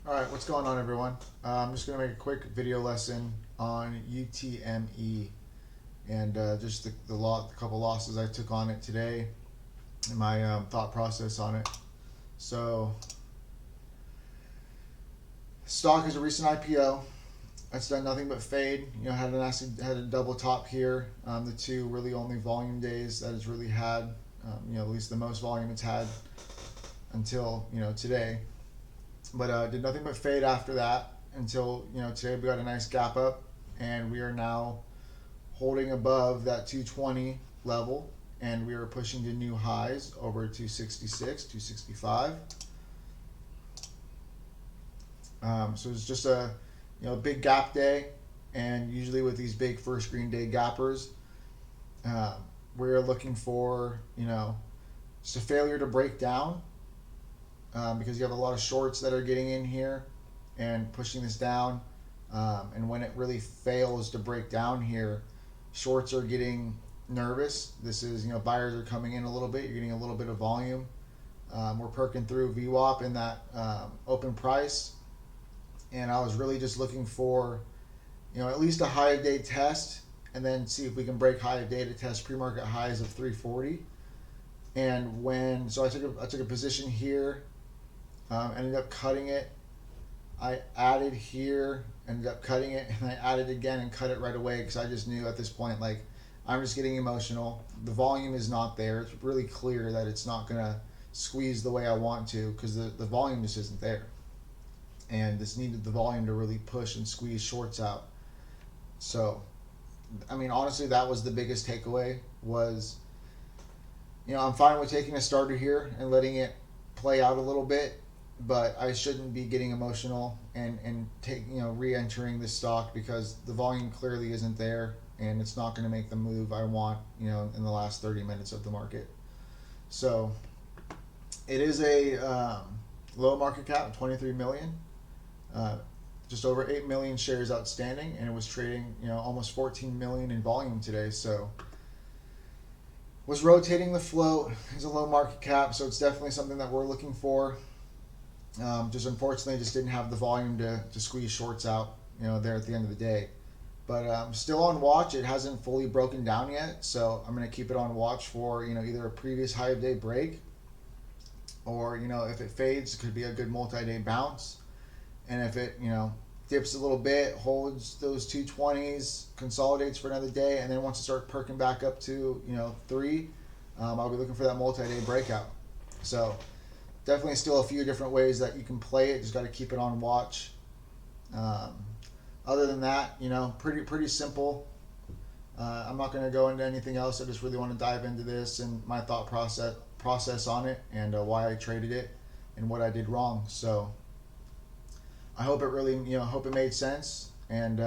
Alright, what's going on, everyone? I'm just going to make a quick video lesson on Utme and just the couple losses I took on it today and my thought process on it. So, stock is a recent IPO. It's done nothing but fade. Had a double top here. The two really only volume days that it's really had. At least the most volume it's had until today. But did nothing but fade after that until today we got a nice gap up, and we are now holding above that 220 level, and we are pushing to new highs over 266, 265. So it's just a big gap day, and usually with these big first green day gappers, we're looking for just a failure to break down, because you have a lot of shorts that are getting in here and pushing this down. And when it really fails to break down here, shorts are getting nervous. This is, buyers are coming in a little bit. You're getting a little bit of volume. We're perking through VWAP in that open price. And I was really just looking for, at least a high of day test, and then see if we can break high of day to test pre-market highs of 340. And so I took a position here, ended up cutting it. I added here, ended up cutting it, and I added again and cut it right away because I just knew at this point, like, I'm just getting emotional. The volume is not there. It's really clear that it's not going to squeeze the way I want to because the volume just isn't there. And this needed the volume to really push and squeeze shorts out. So, honestly, that was the biggest takeaway was, I'm fine with taking a starter here and letting it play out a little bit, but I shouldn't be getting emotional and re-entering this stock because the volume clearly isn't there and it's not going to make the move I want, in the last 30 minutes of the market. So it is a low market cap, 23 million, just over 8 million shares outstanding, and it was trading, almost 14 million in volume today. So was rotating the float. It's a low market cap, so it's definitely something that we're looking for. Just unfortunately, just didn't have the volume to squeeze shorts out, there at the end of the day. But still on watch. It hasn't fully broken down yet, so I'm going to keep it on watch for either a previous high of day break, or if it fades, it could be a good multi-day bounce. And if it dips a little bit, holds those 220s, consolidates for another day, and then once it starts perking back up to 3, I'll be looking for that multi-day breakout. So definitely still a few different ways that you can play it. Just got to keep it on watch. Other than that, pretty simple. I'm not going to go into anything else. I just really want to dive into this and my thought process on it, and why I traded it and what I did wrong. So I hope it really, hope it made sense, and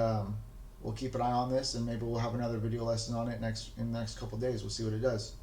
we'll keep an eye on this, and maybe we'll have another video lesson on it in the next couple of days. We'll see what it does.